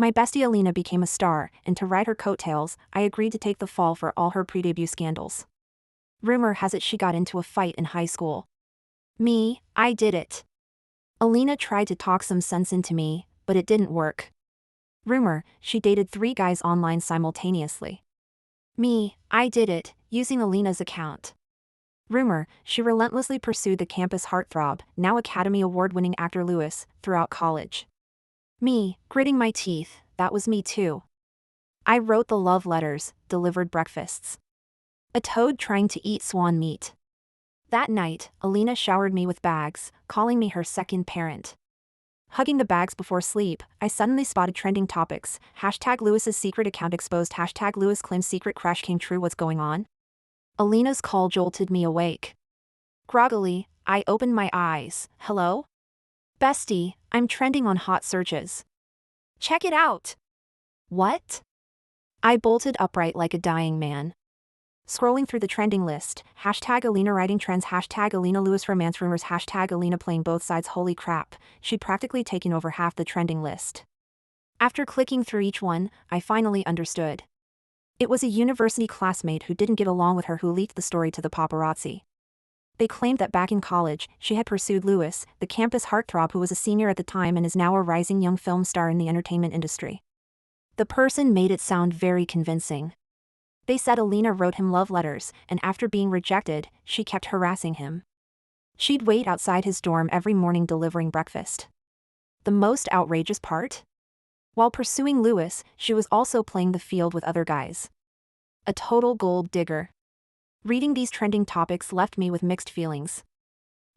My bestie Alina became a star, and to ride her coattails, I agreed to take the fall for all her pre-debut scandals. Rumor has it she got into a fight in high school. Me, I did it. Alina tried to talk some sense into me, but it didn't work. Rumor, she dated 3 guys online simultaneously. Me, I did it, using Alina's account. Rumor, she relentlessly pursued the campus heartthrob, now Academy Award-winning actor Lewis, throughout college. Me, gritting my teeth, that was me too. I wrote the love letters, delivered breakfasts. A toad trying to eat swan meat. That night, Alina showered me with bags, calling me her second parent. Hugging the bags before sleep, I suddenly spotted trending topics. #Lewis's secret account exposed. #Lewis claims secret crush came true. What's going on? Alina's call jolted me awake. Groggily, I opened my eyes. Hello? Bestie, I'm trending on hot searches. Check it out. What? I bolted upright like a dying man. Scrolling through the trending list, #Alina writing trends, #Alina Lewis romance rumors, #Alina playing both sides. Holy crap, she'd practically taken over half the trending list. After clicking through each one, I finally understood. It was a university classmate who didn't get along with her who leaked the story to the paparazzi. They claimed that back in college, she had pursued Lewis, the campus heartthrob who was a senior at the time and is now a rising young film star in the entertainment industry. The person made it sound very convincing. They said Alina wrote him love letters, and after being rejected, she kept harassing him. She'd wait outside his dorm every morning delivering breakfast. The most outrageous part? While pursuing Lewis, she was also playing the field with other guys. A total gold digger. Reading these trending topics left me with mixed feelings.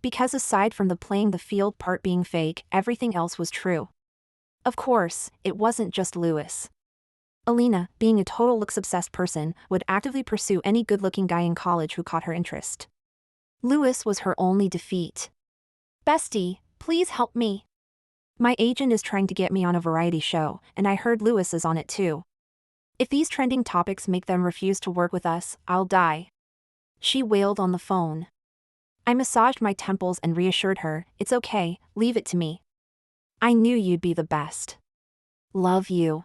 Because aside from the playing the field part being fake, everything else was true. Of course, it wasn't just Lewis. Alina, being a total looks-obsessed person, would actively pursue any good-looking guy in college who caught her interest. Lewis was her only defeat. Bestie, please help me. My agent is trying to get me on a variety show, and I heard Lewis is on it too. If these trending topics make them refuse to work with us, I'll die. She wailed on the phone. I massaged my temples and reassured her, it's okay, leave it to me. I knew you'd be the best. Love you.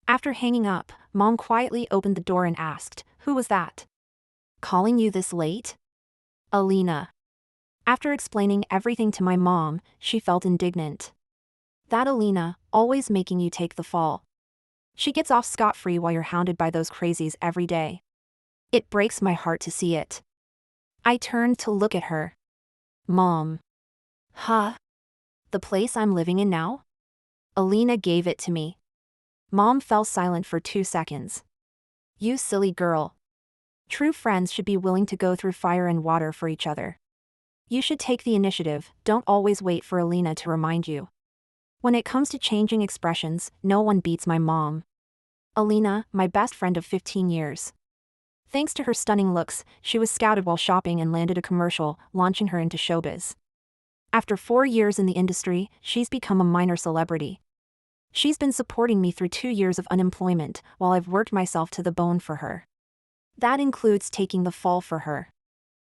After hanging up, Mom quietly opened the door and asked, who was that? Calling you this late? Alina. After explaining everything to my mom, she felt indignant. That Alina, always making you take the fall. She gets off scot-free while you're hounded by those crazies every day. It breaks my heart to see it. I turned to look at her. Mom. Huh? The place I'm living in now? Alina gave it to me. Mom fell silent for 2 seconds. You silly girl. True friends should be willing to go through fire and water for each other. You should take the initiative, don't always wait for Alina to remind you. When it comes to changing expressions, no one beats my mom. Alina, my best friend of 15 years. Thanks to her stunning looks, she was scouted while shopping and landed a commercial, launching her into showbiz. After 4 years in the industry, she's become a minor celebrity. She's been supporting me through 2 years of unemployment, while I've worked myself to the bone for her. That includes taking the fall for her.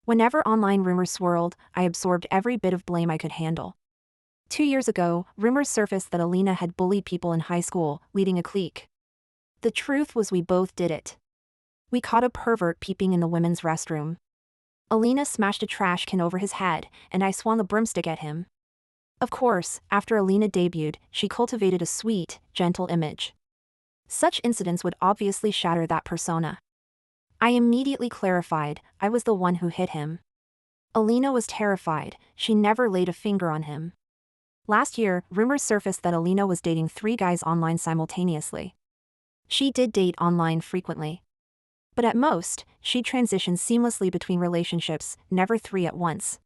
Whenever online rumors swirled, I absorbed every bit of blame I could handle. 2 years ago, rumors surfaced that Alina had bullied people in high school, leading a clique. The truth was we both did it. We caught a pervert peeping in the women's restroom. Alina smashed a trash can over his head, and I swung a broomstick at him. Of course, after Alina debuted, she cultivated a sweet, gentle image. Such incidents would obviously shatter that persona. I immediately clarified, I was the one who hit him. Alina was terrified, she never laid a finger on him. Last year, rumors surfaced that Alina was dating 3 guys online simultaneously. She did date online frequently. But at most, she'd transition seamlessly between relationships, never 3 at once.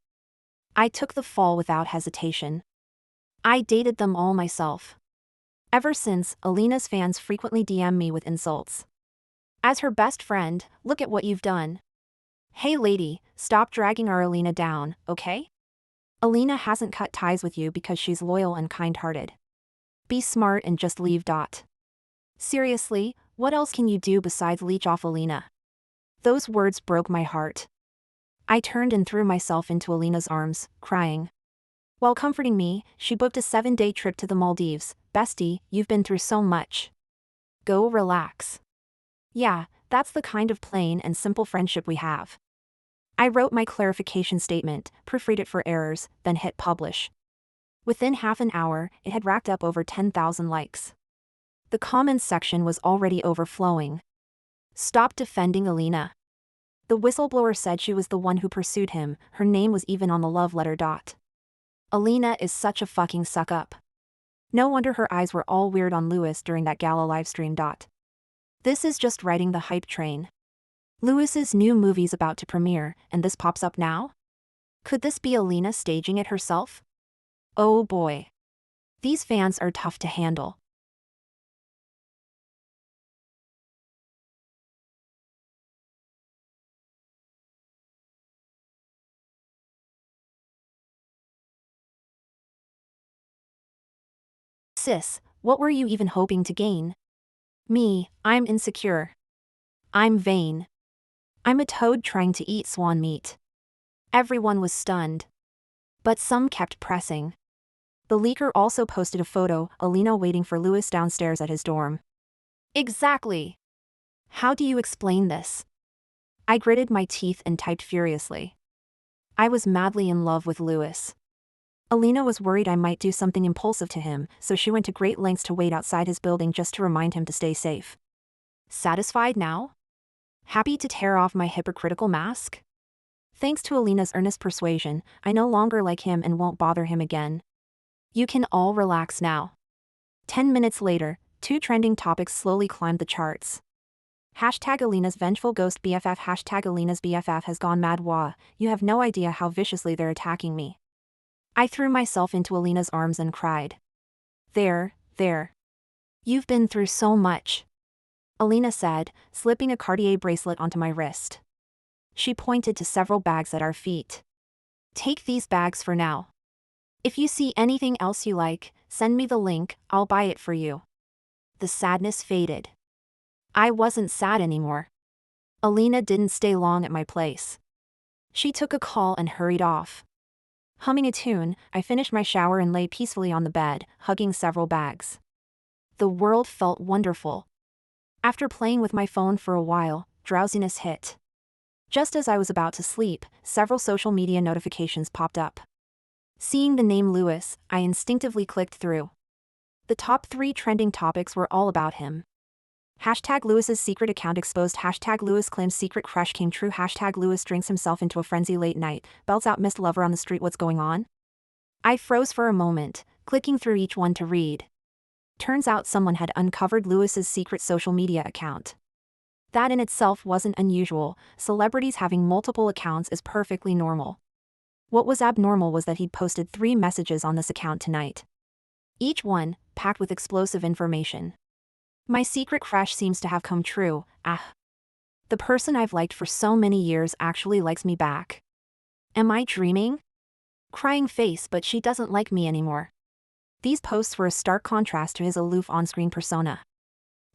I took the fall without hesitation. I dated them all myself. Ever since, Alina's fans frequently DM me with insults. As her best friend, look at what you've done. Hey lady, stop dragging our Alina down, okay? Alina hasn't cut ties with you because she's loyal and kind-hearted. Be smart and just leave. Seriously, what else can you do besides leech off Alina? Those words broke my heart. I turned and threw myself into Alina's arms, crying. While comforting me, she booked a 7-day trip to the Maldives. Bestie, you've been through so much. Go relax. Yeah, that's the kind of plain and simple friendship we have. I wrote my clarification statement, proofread it for errors, then hit publish. Within half an hour, it had racked up over 10,000 likes. The comments section was already overflowing. Stop defending Alina. The whistleblower said she was the one who pursued him, her name was even on the love letter. Alina is such a fucking suck-up. No wonder her eyes were all weird on Lewis during that gala livestream. This is just riding the hype train. Lewis's new movie's about to premiere, and this pops up now? Could this be Alina staging it herself? Oh boy. These fans are tough to handle. Sis, what were you even hoping to gain? Me, I'm insecure. I'm vain. I'm a toad trying to eat swan meat. Everyone was stunned. But some kept pressing. The leaker also posted a photo, Alina waiting for Lewis downstairs at his dorm. Exactly. How do you explain this? I gritted my teeth and typed furiously. I was madly in love with Lewis. Alina was worried I might do something impulsive to him, so she went to great lengths to wait outside his building just to remind him to stay safe. Satisfied now? Happy to tear off my hypocritical mask? Thanks to Alina's earnest persuasion, I no longer like him and won't bother him again. You can all relax now. 10 minutes later, 2 trending topics slowly climbed the charts. Hashtag Alina's vengeful ghost BFF. Hashtag Alina's BFF has gone mad. Wah, you have no idea how viciously they're attacking me. I threw myself into Alina's arms and cried. There. You've been through so much. Alina said, slipping a Cartier bracelet onto my wrist. She pointed to several bags at our feet. Take these bags for now. If you see anything else you like, send me the link, I'll buy it for you. The sadness faded. I wasn't sad anymore. Alina didn't stay long at my place. She took a call and hurried off. Humming a tune, I finished my shower and lay peacefully on the bed, hugging several bags. The world felt wonderful. After playing with my phone for a while, drowsiness hit. Just as I was about to sleep, several social media notifications popped up. Seeing the name Lewis, I instinctively clicked through. The top 3 trending topics were all about him. Hashtag Lewis's secret account exposed. Hashtag Lewis claims secret crush came true. Hashtag Lewis drinks himself into a frenzy late night, belts out missed lover on the street. What's going on? I froze for a moment, clicking through each one to read. Turns out someone had uncovered Lewis's secret social media account. That in itself wasn't unusual, celebrities having multiple accounts is perfectly normal. What was abnormal was that he'd posted 3 messages on this account tonight. Each one, packed with explosive information. My secret crush seems to have come true. The person I've liked for so many years actually likes me back. Am I dreaming? Crying face, but she doesn't like me anymore. These posts were a stark contrast to his aloof on-screen persona.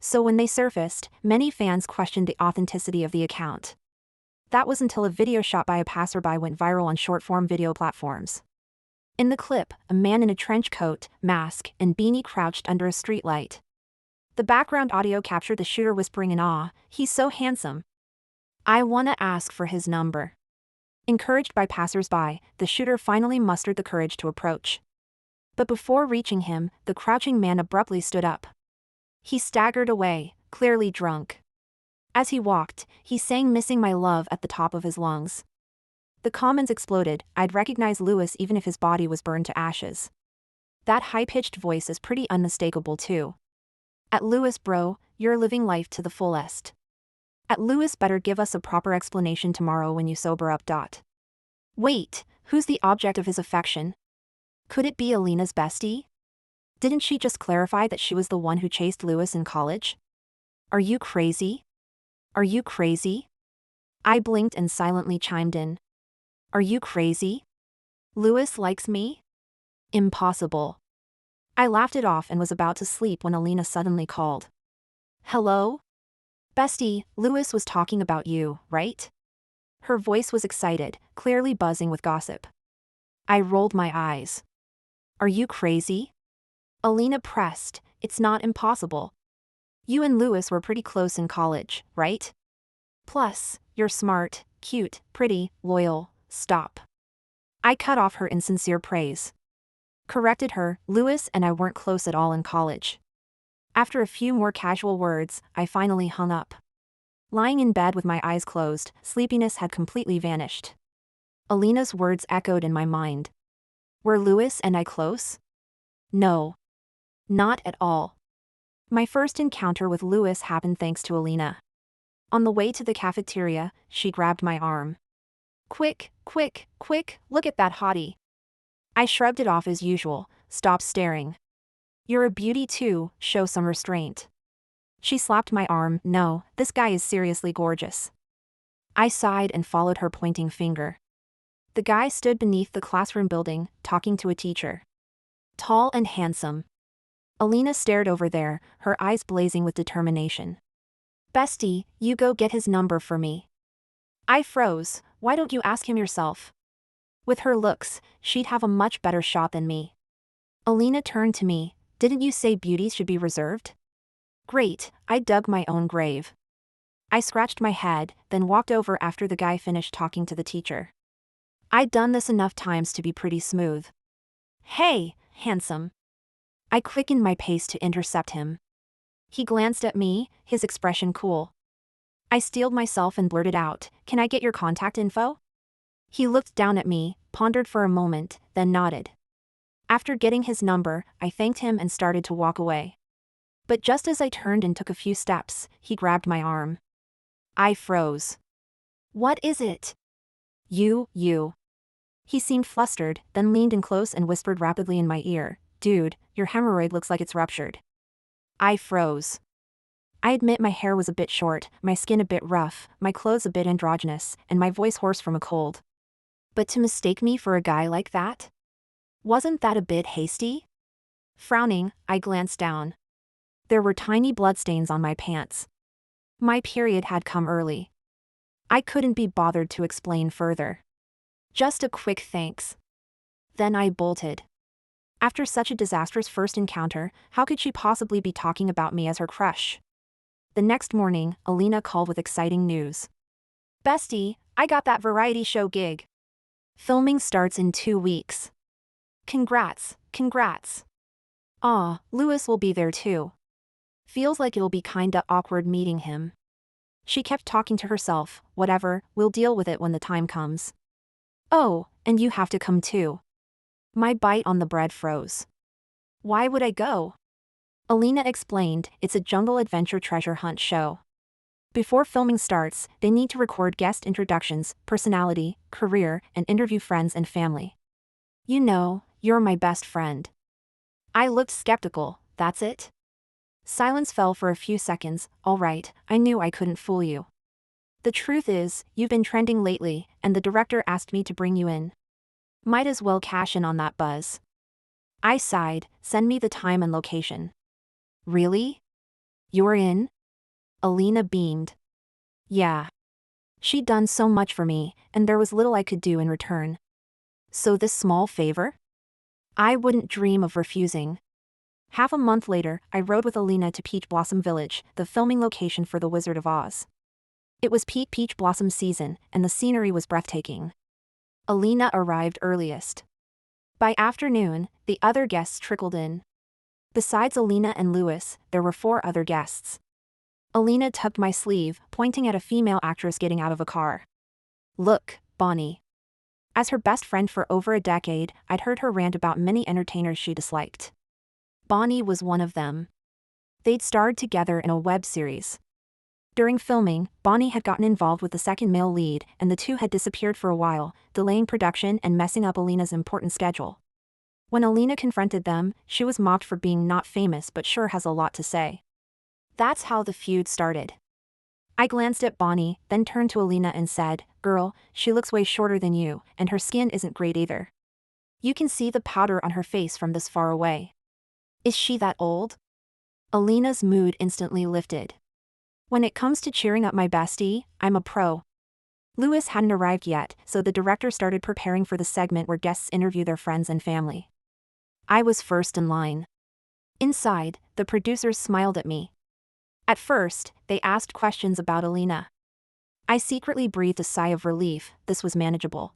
So when they surfaced, many fans questioned the authenticity of the account. That was until a video shot by a passerby went viral on short-form video platforms. In the clip, a man in a trench coat, mask, and beanie crouched under a streetlight. The background audio captured the shooter whispering in awe, "He's so handsome. I wanna ask for his number." Encouraged by passers-by, the shooter finally mustered the courage to approach. But before reaching him, the crouching man abruptly stood up. He staggered away, clearly drunk. As he walked, he sang "Missing My Love" at the top of his lungs. The comments exploded. I'd recognize Lewis even if his body was burned to ashes. That high-pitched voice is pretty unmistakable too. At Lewis bro, you're living life to the fullest. At Lewis better give us a proper explanation tomorrow when you sober up. Wait, who's the object of his affection? Could it be Alina's bestie? Didn't she just clarify that she was the one who chased Lewis in college? Are you crazy? Are you crazy? I blinked and silently chimed in. Are you crazy? Lewis likes me? Impossible. I laughed it off and was about to sleep when Alina suddenly called. Hello? Bestie, Lewis was talking about you, right? Her voice was excited, clearly buzzing with gossip. I rolled my eyes. Are you crazy? Alina pressed. It's not impossible. You and Louis were pretty close in college, right? Plus, you're smart, cute, pretty, loyal. Stop. I cut off her insincere praise. Corrected her, Louis and I weren't close at all in college. After a few more casual words, I finally hung up. Lying in bed with my eyes closed, sleepiness had completely vanished. Alina's words echoed in my mind. Were Louis and I close? No. Not at all. My first encounter with Louis happened thanks to Alina. On the way to the cafeteria, she grabbed my arm. Quick, quick, quick, look at that hottie. I shrugged it off as usual, stopped staring. You're a beauty too, show some restraint. She slapped my arm. No, this guy is seriously gorgeous. I sighed and followed her pointing finger. The guy stood beneath the classroom building, talking to a teacher. Tall and handsome. Alina stared over there, her eyes blazing with determination. Bestie, you go get his number for me. I froze. Why don't you ask him yourself? With her looks, she'd have a much better shot than me. Alina turned to me. Didn't you say beauties should be reserved? Great, I dug my own grave. I scratched my head, then walked over after the guy finished talking to the teacher. I'd done this enough times to be pretty smooth. Hey, handsome. I quickened my pace to intercept him. He glanced at me, his expression cool. I steeled myself and blurted out, "Can I get your contact info?" He looked down at me, pondered for a moment, then nodded. After getting his number, I thanked him and started to walk away. But just as I turned and took a few steps, he grabbed my arm. I froze. What is it? You. He seemed flustered, then leaned in close and whispered rapidly in my ear, "Dude, your hemorrhoid looks like it's ruptured." I froze. I admit my hair was a bit short, my skin a bit rough, my clothes a bit androgynous, and my voice hoarse from a cold. But to mistake me for a guy like that? Wasn't that a bit hasty? Frowning, I glanced down. There were tiny bloodstains on my pants. My period had come early. I couldn't be bothered to explain further. Just a quick thanks. Then I bolted. After such a disastrous first encounter, how could she possibly be talking about me as her crush? The next morning, Alina called with exciting news. Bestie, I got that variety show gig. Filming starts in 2 weeks. Congrats. Aw, Louis will be there too. Feels like it'll be kinda awkward meeting him. She kept talking to herself, whatever, we'll deal with it when the time comes. Oh, and you have to come too. My bite on the bread froze. Why would I go? Alina explained, it's a jungle adventure treasure hunt show. Before filming starts, they need to record guest introductions, personality, career, and interview friends and family. You know, you're my best friend. I looked skeptical. That's it? Silence fell for a few seconds. All right, I knew I couldn't fool you. The truth is, you've been trending lately, and the director asked me to bring you in. Might as well cash in on that buzz. I sighed. Send me the time and location. Really? You're in? Alina beamed. Yeah. She'd done so much for me, and there was little I could do in return. So this small favor? I wouldn't dream of refusing. Half a month later, I rode with Alina to Peach Blossom Village, the filming location for The Wizard of Oz. It was peach blossom season, and the scenery was breathtaking. Alina arrived earliest. By afternoon, the other guests trickled in. Besides Alina and Louis, there were 4 other guests. Alina tugged my sleeve, pointing at a female actress getting out of a car. Look, Bonnie. As her best friend for over a decade, I'd heard her rant about many entertainers she disliked. Bonnie was one of them. They'd starred together in a web series. During filming, Bonnie had gotten involved with the second male lead, and the two had disappeared for a while, delaying production and messing up Alina's important schedule. When Alina confronted them, she was mocked for being not famous but sure has a lot to say. That's how the feud started. I glanced at Bonnie, then turned to Alina and said, "Girl, she looks way shorter than you, and her skin isn't great either. You can see the powder on her face from this far away. Is she that old?" Alina's mood instantly lifted. When it comes to cheering up my bestie, I'm a pro. Louis hadn't arrived yet, so the director started preparing for the segment where guests interview their friends and family. I was first in line. Inside, the producers smiled at me. At first, they asked questions about Alina. I secretly breathed a sigh of relief. This was manageable.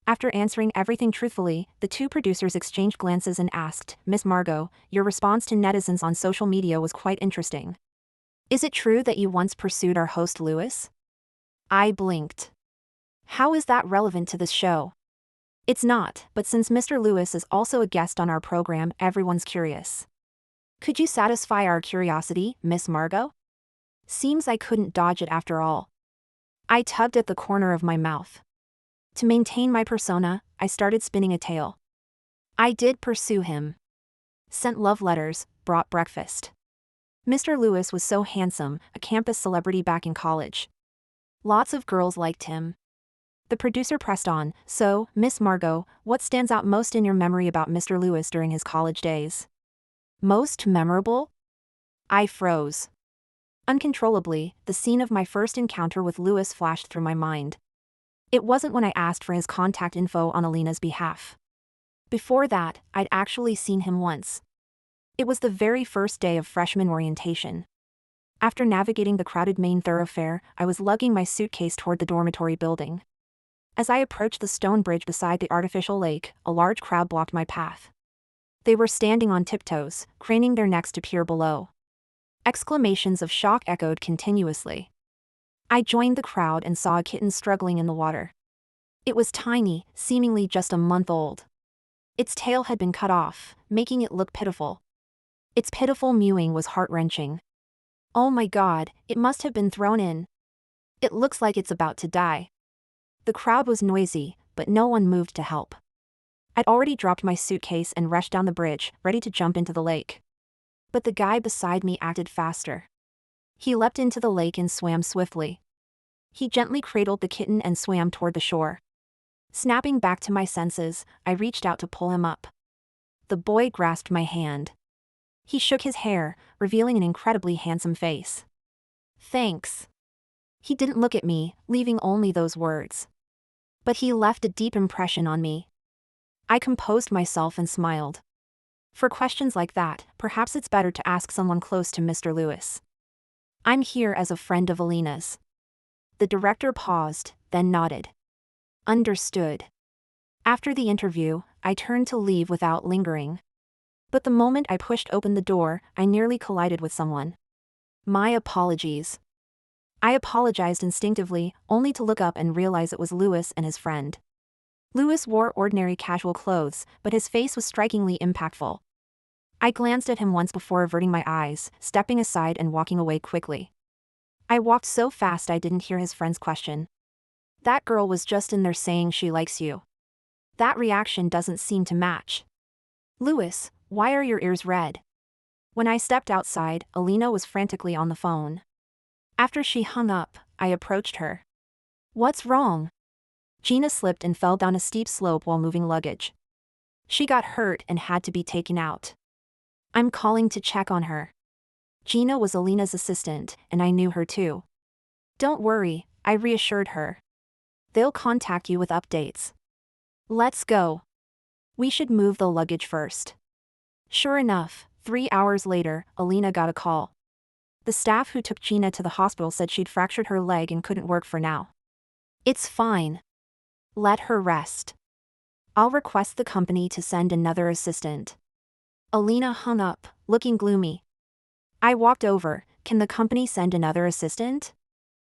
After answering everything truthfully, the two producers exchanged glances and asked, "Miss Margot, your response to netizens on social media was quite interesting. Is it true that you once pursued our host Lewis?" I blinked. How is that relevant to this show? It's not, but since Mr. Lewis is also a guest on our program, everyone's curious. Could you satisfy our curiosity, Miss Margot? Seems I couldn't dodge it after all. I tugged at the corner of my mouth. To maintain my persona, I started spinning a tale. I did pursue him. Sent love letters, brought breakfast. Mr. Lewis was so handsome, a campus celebrity back in college. Lots of girls liked him. The producer pressed on, "So, Miss Margot, what stands out most in your memory about Mr. Lewis during his college days?" Most memorable? I froze. Uncontrollably, the scene of my first encounter with Lewis flashed through my mind. It wasn't when I asked for his contact info on Alina's behalf. Before that, I'd actually seen him once. It was the very first day of freshman orientation. After navigating the crowded main thoroughfare, I was lugging my suitcase toward the dormitory building. As I approached the stone bridge beside the artificial lake, a large crowd blocked my path. They were standing on tiptoes, craning their necks to peer below. Exclamations of shock echoed continuously. I joined the crowd and saw a kitten struggling in the water. It was tiny, seemingly just a month old. Its tail had been cut off, making it look pitiful. Its pitiful mewing was heart-wrenching. Oh my God, it must have been thrown in. It looks like it's about to die. The crowd was noisy, but no one moved to help. I'd already dropped my suitcase and rushed down the bridge, ready to jump into the lake. But the guy beside me acted faster. He leapt into the lake and swam swiftly. He gently cradled the kitten and swam toward the shore. Snapping back to my senses, I reached out to pull him up. The boy grasped my hand. He shook his hair, revealing an incredibly handsome face. "Thanks." He didn't look at me, leaving only those words. But he left a deep impression on me. I composed myself and smiled. For questions like that, perhaps it's better to ask someone close to Mr. Lewis. "I'm here as a friend of Alina's." The director paused, then nodded. "Understood." After the interview, I turned to leave without lingering. But the moment I pushed open the door, I nearly collided with someone. My apologies. I apologized instinctively, only to look up and realize it was Lewis and his friend. Lewis wore ordinary casual clothes, but his face was strikingly impactful. I glanced at him once before averting my eyes, stepping aside and walking away quickly. I walked so fast I didn't hear his friend's question. "That girl was just in there saying she likes you. That reaction doesn't seem to match." "Lewis, why are your ears red?" When I stepped outside, Alina was frantically on the phone. After she hung up, I approached her. "What's wrong?" Gina slipped and fell down a steep slope while moving luggage. She got hurt and had to be taken out. "I'm calling to check on her." Gina was Alina's assistant, and I knew her too. "Don't worry," I reassured her. "They'll contact you with updates." "Let's go." "We should move the luggage first." Sure enough, 3 hours later, Alina got a call. The staff who took Gina to the hospital said she'd fractured her leg and couldn't work for now. "It's fine. Let her rest. I'll request the company to send another assistant." Alina hung up, looking gloomy. I walked over. "Can the company send another assistant?"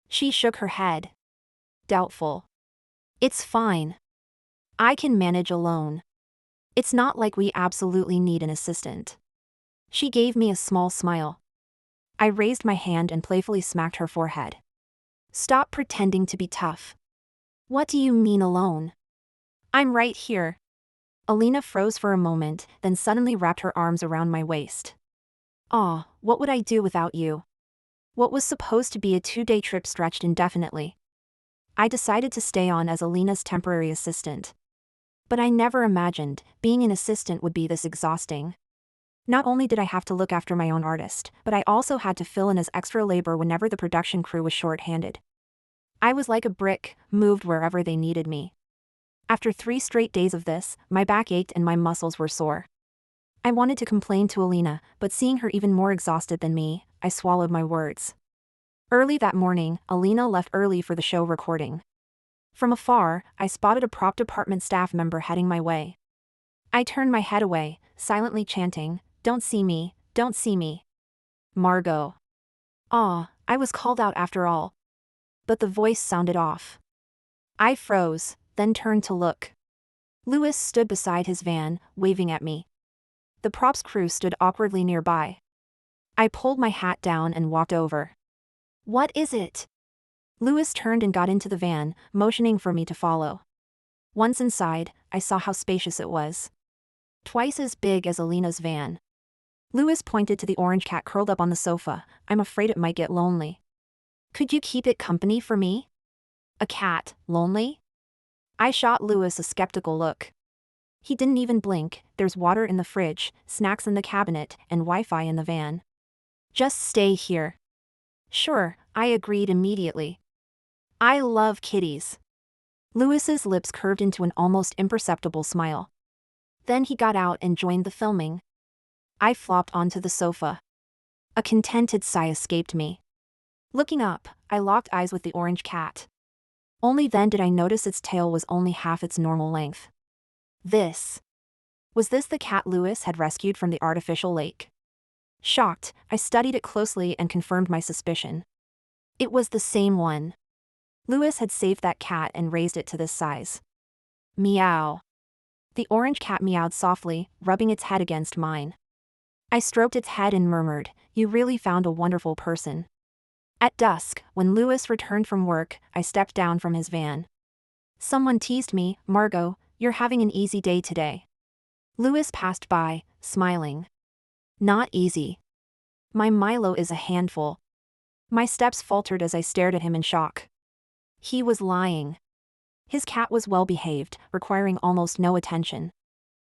She shook her head. Doubtful. "It's fine. I can manage alone. It's not like we absolutely need an assistant." She gave me a small smile. I raised my hand and playfully smacked her forehead. "Stop pretending to be tough." "What do you mean alone?" "I'm right here." Alina froze for a moment, then suddenly wrapped her arms around my waist. "Aw, what would I do without you?" What was supposed to be a 2-day trip stretched indefinitely. I decided to stay on as Alina's temporary assistant. But I never imagined being an assistant would be this exhausting. Not only did I have to look after my own artist, but I also had to fill in as extra labor whenever the production crew was short-handed. I was like a brick, moved wherever they needed me. After 3 straight days of this, my back ached and my muscles were sore. I wanted to complain to Alina, but seeing her even more exhausted than me, I swallowed my words. Early that morning, Alina left early for the show recording. From afar, I spotted a prop department staff member heading my way. I turned my head away, silently chanting, "Don't see me, don't see me. Margot." I was called out after all. But the voice sounded off. I froze, then turned to look. Louis stood beside his van, waving at me. The props crew stood awkwardly nearby. I pulled my hat down and walked over. "What is it?" Louis turned and got into the van, motioning for me to follow. Once inside, I saw how spacious it was. Twice as big as Alina's van. Louis pointed to the orange cat curled up on the sofa. "I'm afraid it might get lonely. Could you keep it company for me?" "A cat, lonely?" I shot Louis a skeptical look. He didn't even blink. "There's water in the fridge, snacks in the cabinet, and Wi-Fi in the van. Just stay here." "Sure," I agreed immediately. I love kitties. Louis's lips curved into an almost imperceptible smile. Then he got out and joined the filming. I flopped onto the sofa. A contented sigh escaped me. Looking up, I locked eyes with the orange cat. Only then did I notice its tail was only half its normal length. Was this the cat Louis had rescued from the artificial lake? Shocked, I studied it closely and confirmed my suspicion. It was the same one. Louis had saved that cat and raised it to this size. Meow. The orange cat meowed softly, rubbing its head against mine. I stroked its head and murmured, "You really found a wonderful person." At dusk, when Louis returned from work, I stepped down from his van. Someone teased me, "Margot, you're having an easy day today." Louis passed by, smiling. Not easy. My Milo is a handful. My steps faltered as I stared at him in shock. He was lying. His cat was well behaved, requiring almost no attention.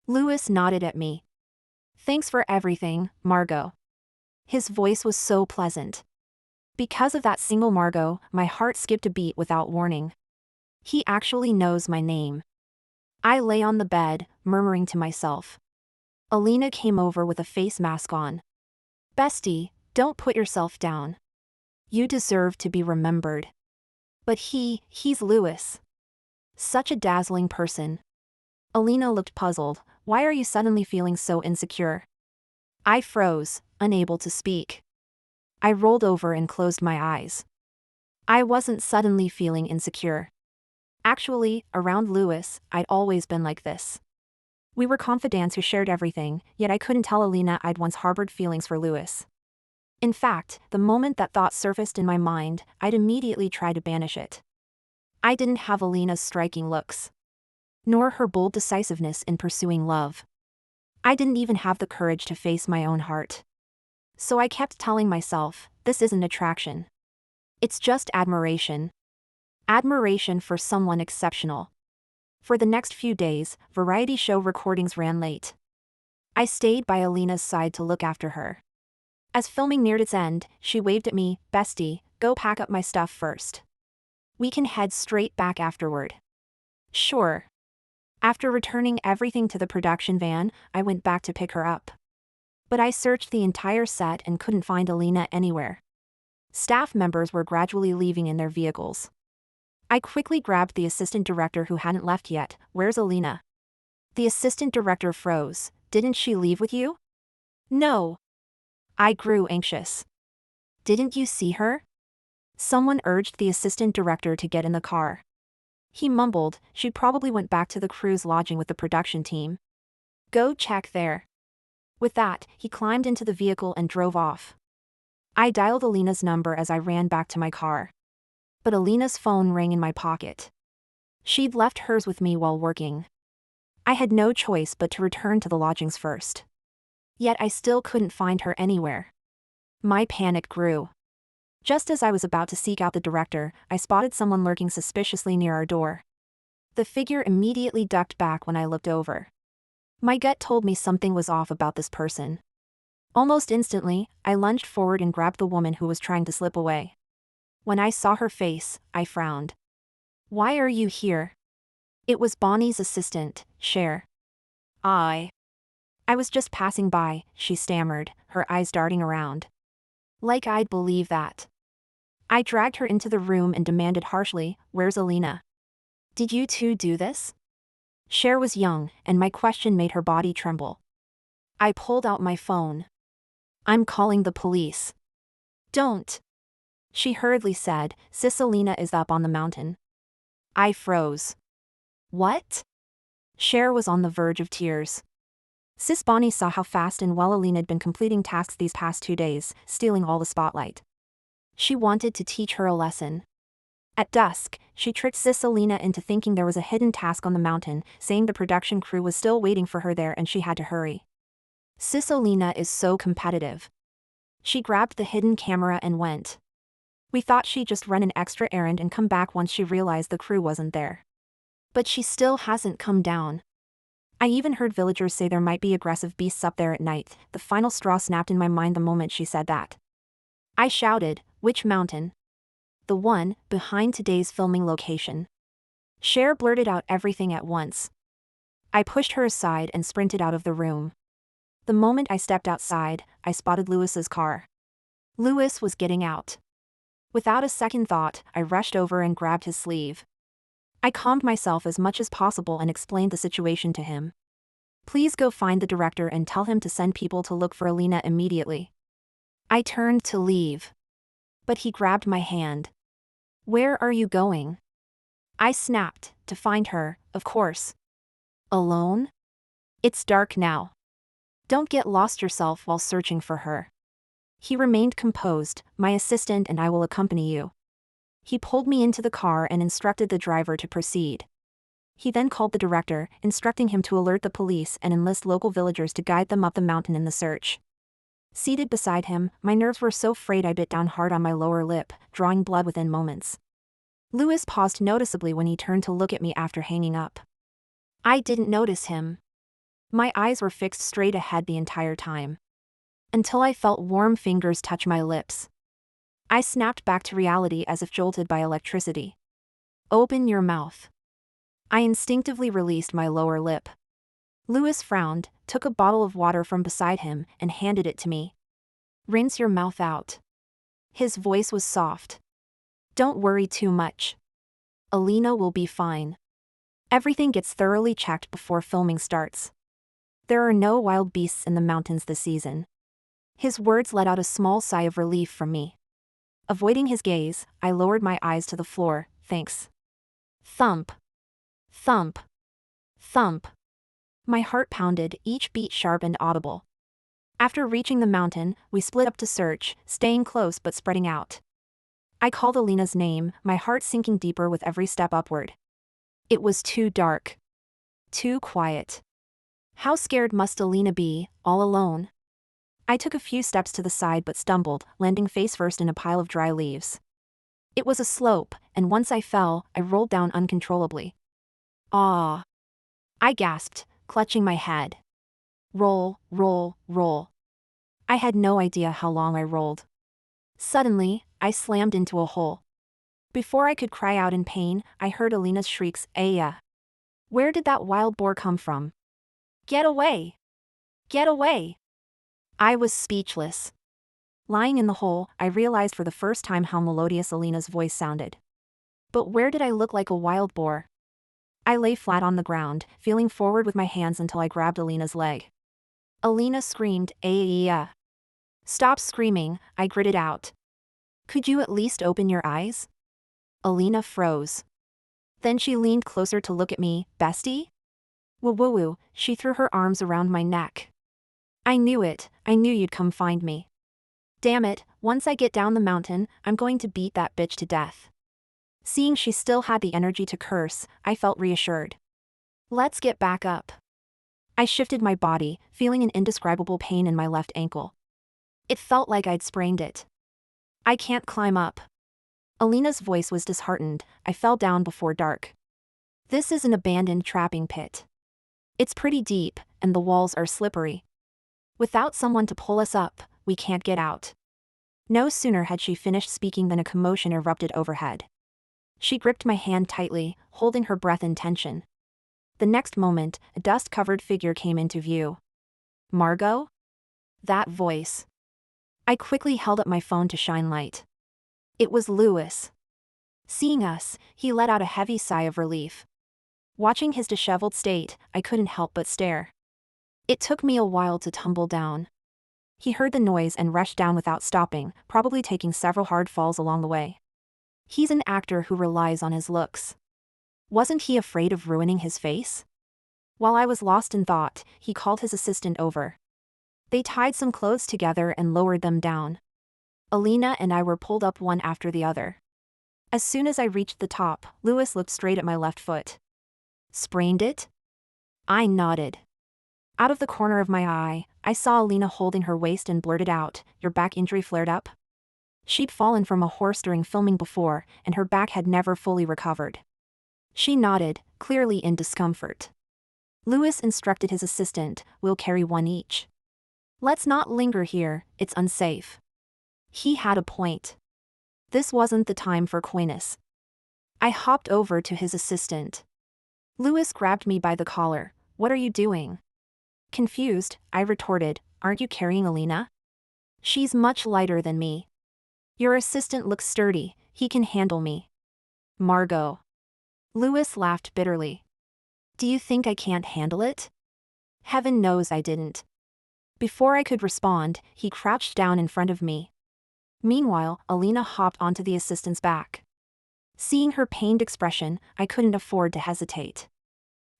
Louis nodded at me. "Thanks for everything, Margot." His voice was so pleasant. Because of that single Margot, my heart skipped a beat without warning. He actually knows my name. I lay on the bed, murmuring to myself. Alina came over with a face mask on. "Bestie, don't put yourself down. You deserve to be remembered." But he's Louis. Such a dazzling person. Alina looked puzzled. "Why are you suddenly feeling so insecure?" I froze, unable to speak. I rolled over and closed my eyes. I wasn't suddenly feeling insecure. Actually, around Louis, I'd always been like this. We were confidants who shared everything, yet I couldn't tell Alina I'd once harbored feelings for Louis. In fact, the moment that thought surfaced in my mind, I'd immediately try to banish it. I didn't have Alina's striking looks. Nor her bold decisiveness in pursuing love. I didn't even have the courage to face my own heart. So I kept telling myself, this isn't attraction. It's just admiration. Admiration for someone exceptional. For the next few days, variety show recordings ran late. I stayed by Alina's side to look after her. As filming neared its end, she waved at me, "Bestie, go pack up my stuff first. We can head straight back afterward." Sure. After returning everything to the production van, I went back to pick her up. But I searched the entire set and couldn't find Alina anywhere. Staff members were gradually leaving in their vehicles. I quickly grabbed the assistant director who hadn't left yet. "Where's Alina?" The assistant director froze. "Didn't she leave with you?" "No." I grew anxious. "Didn't you see her?" Someone urged the assistant director to get in the car. He mumbled, "She probably went back to the crew's lodging with the production team. Go check there." With that, he climbed into the vehicle and drove off. I dialed Alina's number as I ran back to my car. But Alina's phone rang in my pocket. She'd left hers with me while working. I had no choice but to return to the lodgings first. Yet I still couldn't find her anywhere. My panic grew. Just as I was about to seek out the director, I spotted someone lurking suspiciously near our door. The figure immediately ducked back when I looked over. My gut told me something was off about this person. Almost instantly, I lunged forward and grabbed the woman who was trying to slip away. When I saw her face, I frowned. "Why are you here?" It was Bonnie's assistant, Cher. I was just passing by, she stammered, her eyes darting around. Like I'd believe that. I dragged her into the room and demanded harshly, "Where's Alina? Did you two do this?" Cher was young, and my question made her body tremble. I pulled out my phone. "I'm calling the police." "Don't," she hurriedly said. "Sis Alina is up on the mountain." I froze. "What?" Cher was on the verge of tears. Sis Bonnie saw how fast and well Alina had been completing tasks these past 2 days, stealing all the spotlight. She wanted to teach her a lesson. At dusk, she tricked Sis Alina into thinking there was a hidden task on the mountain, saying the production crew was still waiting for her there and she had to hurry. Sis Alina is so competitive. She grabbed the hidden camera and went. We thought she'd just run an extra errand and come back once she realized the crew wasn't there. But she still hasn't come down. I even heard villagers say there might be aggressive beasts up there at night. The final straw snapped in my mind the moment she said that. I shouted, "Which mountain?" "The one behind today's filming location." Cher blurted out everything at once. I pushed her aside and sprinted out of the room. The moment I stepped outside, I spotted Louis's car. Louis was getting out. Without a second thought, I rushed over and grabbed his sleeve. I calmed myself as much as possible and explained the situation to him. "Please go find the director and tell him to send people to look for Alina immediately." I turned to leave. But he grabbed my hand. "Where are you going?" I snapped. "To find her, of course." "Alone?" "It's dark now. Don't get lost yourself while searching for her." He remained composed. "My assistant and I will accompany you." He pulled me into the car and instructed the driver to proceed. He then called the director, instructing him to alert the police and enlist local villagers to guide them up the mountain in the search. Seated beside him, my nerves were so frayed I bit down hard on my lower lip, drawing blood within moments. Louis paused noticeably when he turned to look at me after hanging up. I didn't notice him. My eyes were fixed straight ahead the entire time. Until I felt warm fingers touch my lips. I snapped back to reality as if jolted by electricity. "Open your mouth." I instinctively released my lower lip. Louis frowned, took a bottle of water from beside him, and handed it to me. "Rinse your mouth out." His voice was soft. "Don't worry too much. Alina will be fine. Everything gets thoroughly checked before filming starts. There are no wild beasts in the mountains this season." His words let out a small sigh of relief from me. Avoiding his gaze, I lowered my eyes to the floor. "Thanks." Thump. Thump. Thump. My heart pounded, each beat sharp and audible. After reaching the mountain, we split up to search, staying close but spreading out. I called Alina's name, my heart sinking deeper with every step upward. It was too dark. Too quiet. How scared must Alina be, all alone? I took a few steps to the side but stumbled, landing face first in a pile of dry leaves. It was a slope, and once I fell, I rolled down uncontrollably. "Ah!" I gasped, clutching my head. Roll, roll, roll. I had no idea how long I rolled. Suddenly, I slammed into a hole. Before I could cry out in pain, I heard Alina's shrieks, "Aya! Where did that wild boar come from? Get away! Get away!" I was speechless. Lying in the hole, I realized for the first time how melodious Alina's voice sounded. But where did I look like a wild boar? I lay flat on the ground, feeling forward with my hands until I grabbed Alina's leg. Alina screamed, "Aya!" "Stop screaming," I gritted out. "Could you at least open your eyes?" Alina froze. Then she leaned closer to look at me. "Bestie?" "Woo-woo-woo," she threw her arms around my neck. "I knew it, I knew you'd come find me. Damn it, once I get down the mountain, I'm going to beat that bitch to death." Seeing she still had the energy to curse, I felt reassured. "Let's get back up." I shifted my body, feeling an indescribable pain in my left ankle. It felt like I'd sprained it. "I can't climb up." Alina's voice was disheartened. I fell down before dark. "This is an abandoned trapping pit. It's pretty deep, and the walls are slippery. Without someone to pull us up, we can't get out." No sooner had she finished speaking than a commotion erupted overhead. She gripped my hand tightly, holding her breath in tension. The next moment, a dust-covered figure came into view. Margot? That voice. I quickly held up my phone to shine light. It was Louis. Seeing us, he let out a heavy sigh of relief. Watching his disheveled state, I couldn't help but stare. It took me a while to tumble down. He heard the noise and rushed down without stopping, probably taking several hard falls along the way. He's an actor who relies on his looks. Wasn't he afraid of ruining his face? While I was lost in thought, he called his assistant over. They tied some clothes together and lowered them down. Alina and I were pulled up one after the other. As soon as I reached the top, Louis looked straight at my left foot. Sprained it? I nodded. Out of the corner of my eye, I saw Alina holding her waist and blurted out, "Your back injury flared up?" She'd fallen from a horse during filming before, and her back had never fully recovered. She nodded, clearly in discomfort. Louis instructed his assistant, "We'll carry one each. Let's not linger here, it's unsafe." He had a point. This wasn't the time for coyness. I hopped over to his assistant. Louis grabbed me by the collar. "What are you doing?" Confused, I retorted, "Aren't you carrying Alina? She's much lighter than me. Your assistant looks sturdy, he can handle me." Margot. Louis laughed bitterly. "Do you think I can't handle it?" Heaven knows I didn't. Before I could respond, he crouched down in front of me. Meanwhile, Alina hopped onto the assistant's back. Seeing her pained expression, I couldn't afford to hesitate.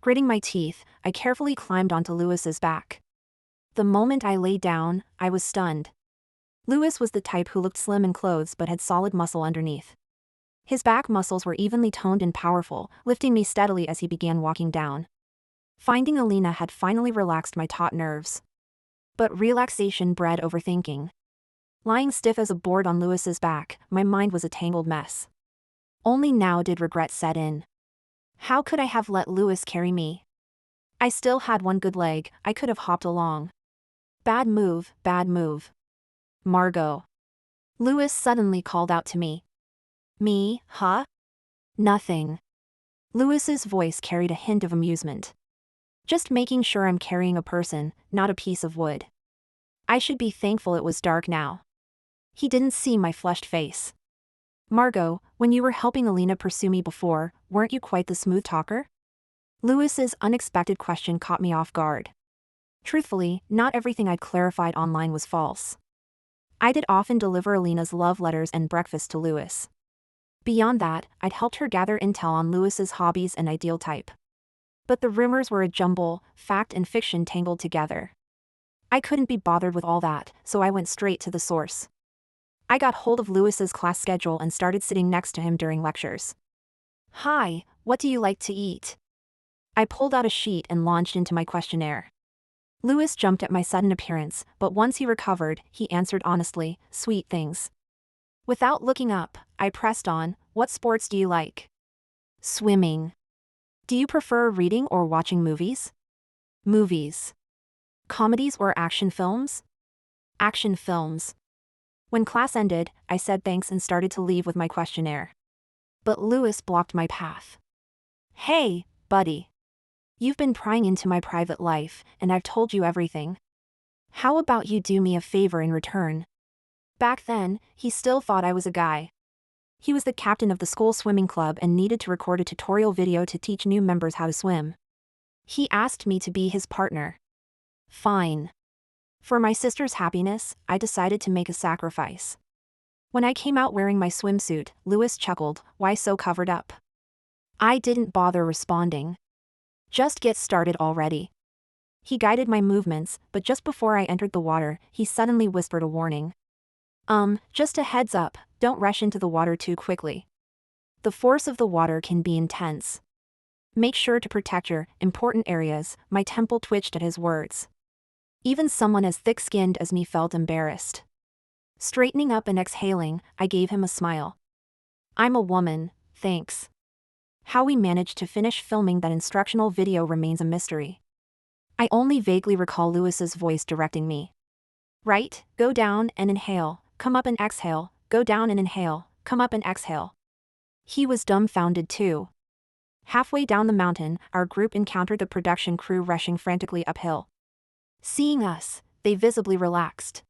Gritting my teeth, I carefully climbed onto Louis's back. The moment I lay down, I was stunned. Louis was the type who looked slim in clothes but had solid muscle underneath. His back muscles were evenly toned and powerful, lifting me steadily as he began walking down. Finding Alina had finally relaxed my taut nerves. But relaxation bred overthinking. Lying stiff as a board on Louis's back, my mind was a tangled mess. Only now did regret set in. How could I have let Louis carry me? I still had one good leg, I could have hopped along. Bad move, bad move. Margot. Louis suddenly called out to me. "Me, huh?" "Nothing." Louis's voice carried a hint of amusement. "Just making sure I'm carrying a person, not a piece of wood." I should be thankful it was dark now. He didn't see my flushed face. "Margot, when you were helping Alina pursue me before, weren't you quite the smooth talker?" Louis's unexpected question caught me off guard. Truthfully, not everything I'd clarified online was false. I did often deliver Alina's love letters and breakfast to Louis. Beyond that, I'd helped her gather intel on Louis's hobbies and ideal type. But the rumors were a jumble, fact and fiction tangled together. I couldn't be bothered with all that, so I went straight to the source. I got hold of Louis's class schedule and started sitting next to him during lectures. "Hi, what do you like to eat?" I pulled out a sheet and launched into my questionnaire. Louis jumped at my sudden appearance, but once he recovered, he answered honestly, "Sweet things." Without looking up, I pressed on, "What sports do you like?" "Swimming." "Do you prefer reading or watching movies?" "Movies." "Comedies or action films?" "Action films." When class ended, I said thanks and started to leave with my questionnaire. But Louis blocked my path. "Hey, buddy. You've been prying into my private life, and I've told you everything. How about you do me a favor in return?" Back then, he still thought I was a guy. He was the captain of the school swimming club and needed to record a tutorial video to teach new members how to swim. He asked me to be his partner. Fine. For my sister's happiness, I decided to make a sacrifice. When I came out wearing my swimsuit, Louis chuckled, "Why so covered up?" I didn't bother responding. "Just get started already." He guided my movements, but just before I entered the water, he suddenly whispered a warning. Just a heads up, don't rush into the water too quickly. The force of the water can be intense. Make sure to protect your important areas." My temple twitched at his words. Even someone as thick-skinned as me felt embarrassed. Straightening up and exhaling, I gave him a smile. "I'm a woman, thanks." How we managed to finish filming that instructional video remains a mystery. I only vaguely recall Louis's voice directing me. "Right, go down and inhale, come up and exhale, go down and inhale, come up and exhale." He was dumbfounded too. Halfway down the mountain, our group encountered the production crew rushing frantically uphill. Seeing us, they visibly relaxed.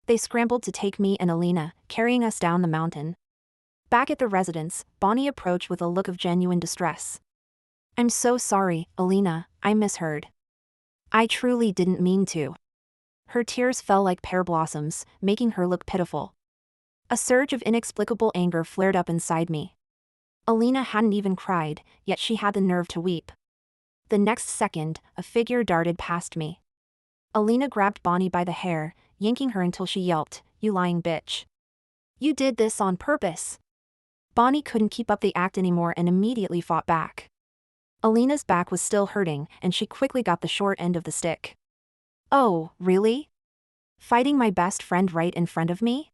They scrambled to take me and Alina, carrying us down the mountain. Back at the residence, Bonnie approached with a look of genuine distress. I'm so sorry, Alina, I misheard. I truly didn't mean to. Her tears fell like pear blossoms, making her look pitiful. A surge of inexplicable anger flared up inside me. Alina hadn't even cried, yet she had the nerve to weep. The next second, a figure darted past me. Alina grabbed Bonnie by the hair, yanking her until she yelped, "You lying bitch. You did this on purpose." Bonnie couldn't keep up the act anymore and immediately fought back. Alina's back was still hurting, and she quickly got the short end of the stick. Oh, really? Fighting my best friend right in front of me?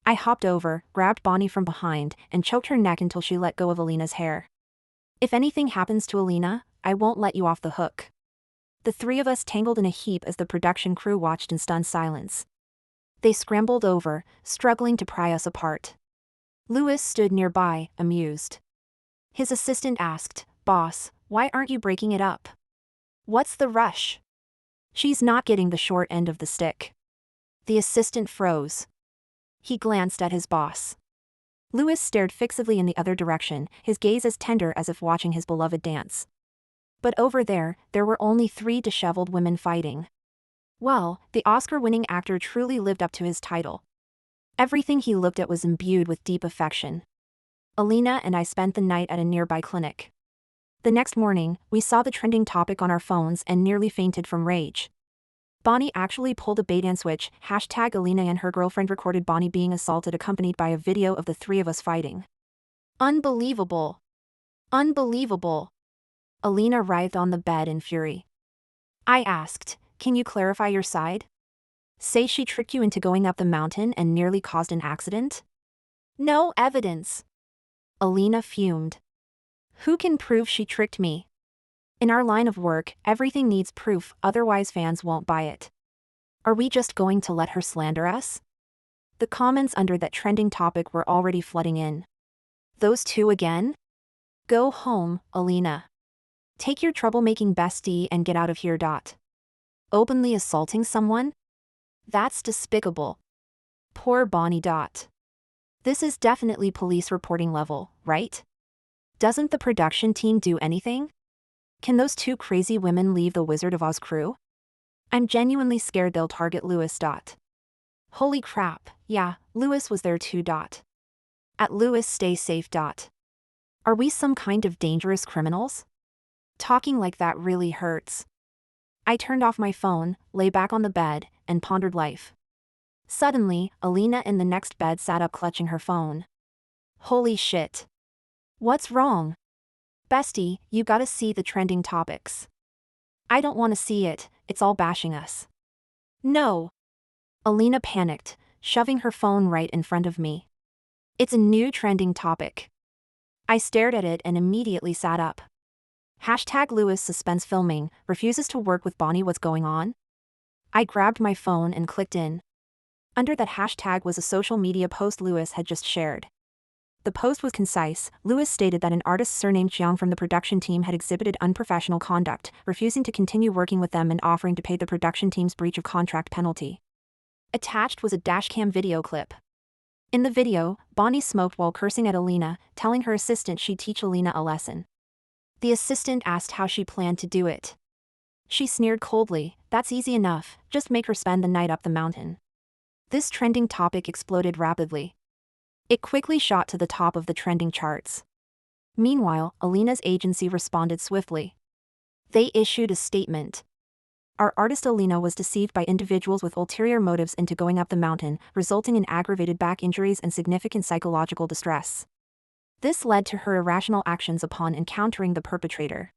I hopped over, grabbed Bonnie from behind, and choked her neck until she let go of Alina's hair. If anything happens to Alina, I won't let you off the hook. The three of us tangled in a heap as the production crew watched in stunned silence. They scrambled over, struggling to pry us apart. Louis stood nearby, amused. His assistant asked, "Boss, why aren't you breaking it up? What's the rush?" "She's not getting the short end of the stick." The assistant froze. He glanced at his boss. Louis stared fixedly in the other direction, his gaze as tender as if watching his beloved dance. But over there were only 3 disheveled women fighting. Well, the Oscar-winning actor truly lived up to his title. Everything he looked at was imbued with deep affection. Alina and I spent the night at a nearby clinic. The next morning, we saw the trending topic on our phones and nearly fainted from rage. Bonnie actually pulled a bait-and-switch, #Alina and her girlfriend recorded Bonnie being assaulted accompanied by a video of the 3 of us fighting. Unbelievable. Unbelievable. Alina writhed on the bed in fury. I asked, "Can you clarify your side? Say she tricked you into going up the mountain and nearly caused an accident?" "No evidence." Alina fumed. "Who can prove she tricked me? In our line of work, everything needs proof, otherwise fans won't buy it. Are we just going to let her slander us?" The comments under that trending topic were already flooding in. "Those 2 again? Go home, Alina. Take your troublemaking bestie and get out of here. Openly assaulting someone? That's despicable. Poor Bonnie. This is definitely police reporting level, right? Doesn't the production team do anything? Can those 2 crazy women leave the Wizard of Oz crew? I'm genuinely scared they'll target Louis. Holy crap, yeah, Louis was there too. At Louis, stay safe. Are we some kind of dangerous criminals? Talking like that really hurts." I turned off my phone, lay back on the bed, and pondered life. Suddenly, Alina in the next bed sat up clutching her phone. "Holy shit. What's wrong? Bestie, you gotta see the trending topics." "I don't wanna see it, it's all bashing us." "No." Alina panicked, shoving her phone right in front of me. "It's a new trending topic." I stared at it and immediately sat up. #Louis suspense filming, refuses to work with Bonnie. What's going on? I grabbed my phone and clicked in. Under that hashtag was a social media post Louis had just shared. The post was concise. Louis stated that an artist surnamed Jiang from the production team had exhibited unprofessional conduct, refusing to continue working with them and offering to pay the production team's breach of contract penalty. Attached was a dashcam video clip. In the video, Bonnie smoked while cursing at Alina, telling her assistant she'd teach Alina a lesson. The assistant asked how she planned to do it. She sneered coldly, "That's easy enough, just make her spend the night up the mountain." This trending topic exploded rapidly. It quickly shot to the top of the trending charts. Meanwhile, Alina's agency responded swiftly. They issued a statement. "Our artist Alina was deceived by individuals with ulterior motives into going up the mountain, resulting in aggravated back injuries and significant psychological distress. This led to her irrational actions upon encountering the perpetrator.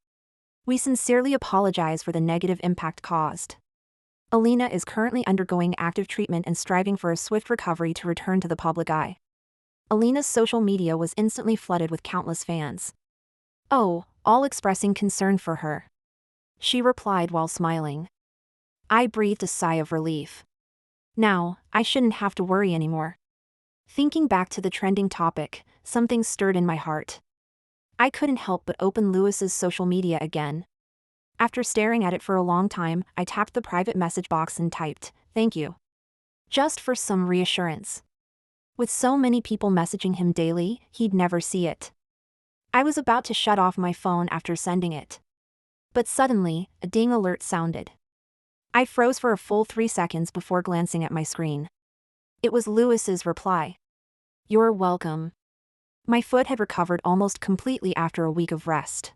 We sincerely apologize for the negative impact caused. Alina is currently undergoing active treatment and striving for a swift recovery to return to the public eye." Alina's social media was instantly flooded with countless fans. "Oh," all expressing concern for her. She replied while smiling. I breathed a sigh of relief. Now, I shouldn't have to worry anymore. Thinking back to the trending topic, something stirred in my heart. I couldn't help but open Louis's social media again. After staring at it for a long time, I tapped the private message box and typed, "Thank you." Just for some reassurance. With so many people messaging him daily, he'd never see it. I was about to shut off my phone after sending it. But suddenly, a ding alert sounded. I froze for a full 3 seconds before glancing at my screen. It was Lewis's reply. "You're welcome." My foot had recovered almost completely after a week of rest.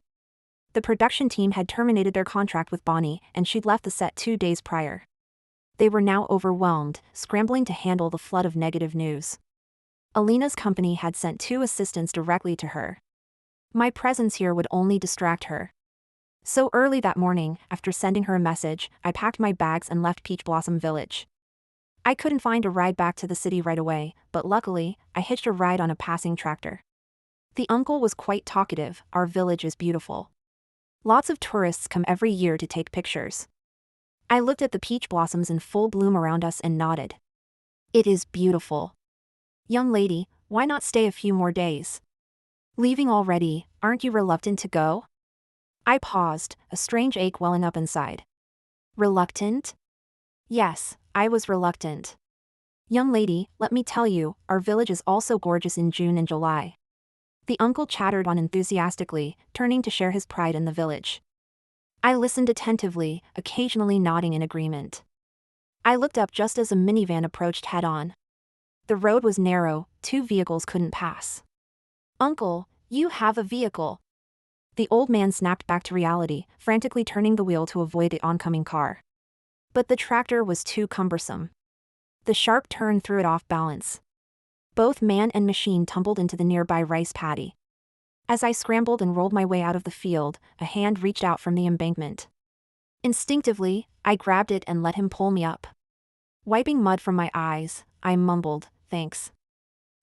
The production team had terminated their contract with Bonnie, and she'd left the set 2 days prior. They were now overwhelmed, scrambling to handle the flood of negative news. Alina's company had sent 2 assistants directly to her. My presence here would only distract her. So early that morning, after sending her a message, I packed my bags and left Peach Blossom Village. I couldn't find a ride back to the city right away, but luckily, I hitched a ride on a passing tractor. The uncle was quite talkative. "Our village is beautiful. Lots of tourists come every year to take pictures." I looked at the peach blossoms in full bloom around us and nodded. "It is beautiful. Young lady, why not stay a few more days? Leaving already, aren't you reluctant to go?" I paused, a strange ache welling up inside. Reluctant? Yes, I was reluctant. "Young lady, let me tell you, our village is also gorgeous in June and July." The uncle chattered on enthusiastically, turning to share his pride in the village. I listened attentively, occasionally nodding in agreement. I looked up just as a minivan approached head-on. The road was narrow, 2 vehicles couldn't pass. "Uncle, you have a vehicle." The old man snapped back to reality, frantically turning the wheel to avoid the oncoming car. But the tractor was too cumbersome. The sharp turn threw it off balance. Both man and machine tumbled into the nearby rice paddy. As I scrambled and rolled my way out of the field, a hand reached out from the embankment. Instinctively, I grabbed it and let him pull me up. Wiping mud from my eyes, I mumbled, "Thanks."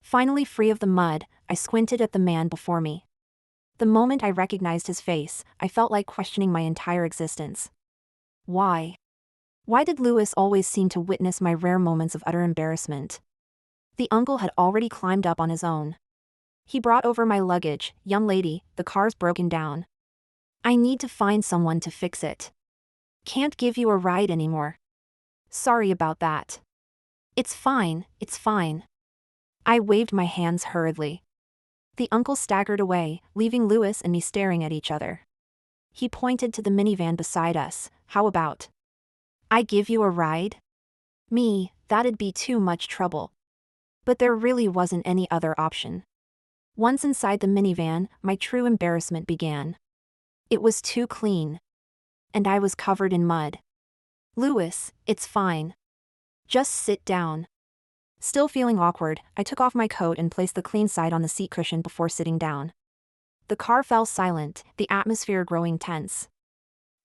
Finally free of the mud, I squinted at the man before me. The moment I recognized his face, I felt like questioning my entire existence. Why? Why did Lewis always seem to witness my rare moments of utter embarrassment? The uncle had already climbed up on his own. He brought over my luggage. "Young lady, the car's broken down. I need to find someone to fix it. Can't give you a ride anymore." "Sorry about that." It's fine. I waved my hands hurriedly. The uncle staggered away, leaving Lewis and me staring at each other. He pointed to the minivan beside us. "How about I give you a ride?" Me, that'd be too much trouble. But there really wasn't any other option. Once inside the minivan, my true embarrassment began. It was too clean. And I was covered in mud. "Lewis, it's fine. Just sit down." Still feeling awkward, I took off my coat and placed the clean side on the seat cushion before sitting down. The car fell silent, the atmosphere growing tense.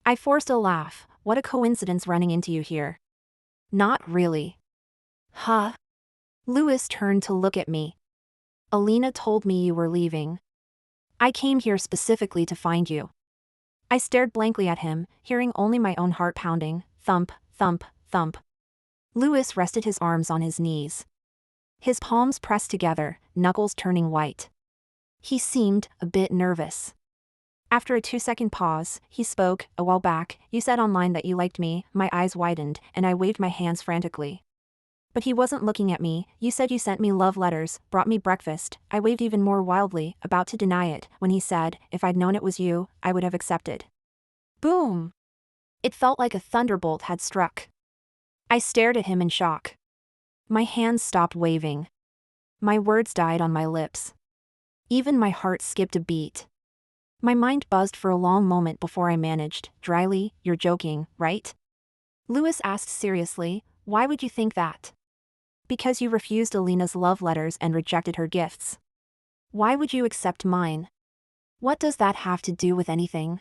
I forced a laugh. "What a coincidence running into you here." "Not really." "Huh?" Lewis turned to look at me. "Alina told me you were leaving. I came here specifically to find you." I stared blankly at him, hearing only my own heart pounding, thump, thump, thump. Lewis rested his arms on his knees. His palms pressed together, knuckles turning white. He seemed a bit nervous. After a 2-second pause, he spoke. "A while back, you said online that you liked me." My eyes widened, and I waved my hands frantically. But he wasn't looking at me. "You said you sent me love letters, brought me breakfast." I waved even more wildly, about to deny it, when he said, "If I'd known it was you, I would have accepted." Boom! It felt like a thunderbolt had struck. I stared at him in shock. My hands stopped waving. My words died on my lips. Even my heart skipped a beat. My mind buzzed for a long moment before I managed, dryly, "You're joking, right?" Lewis asked seriously, "Why would you think that?" "Because you refused Alina's love letters and rejected her gifts. Why would you accept mine?" "What does that have to do with anything?"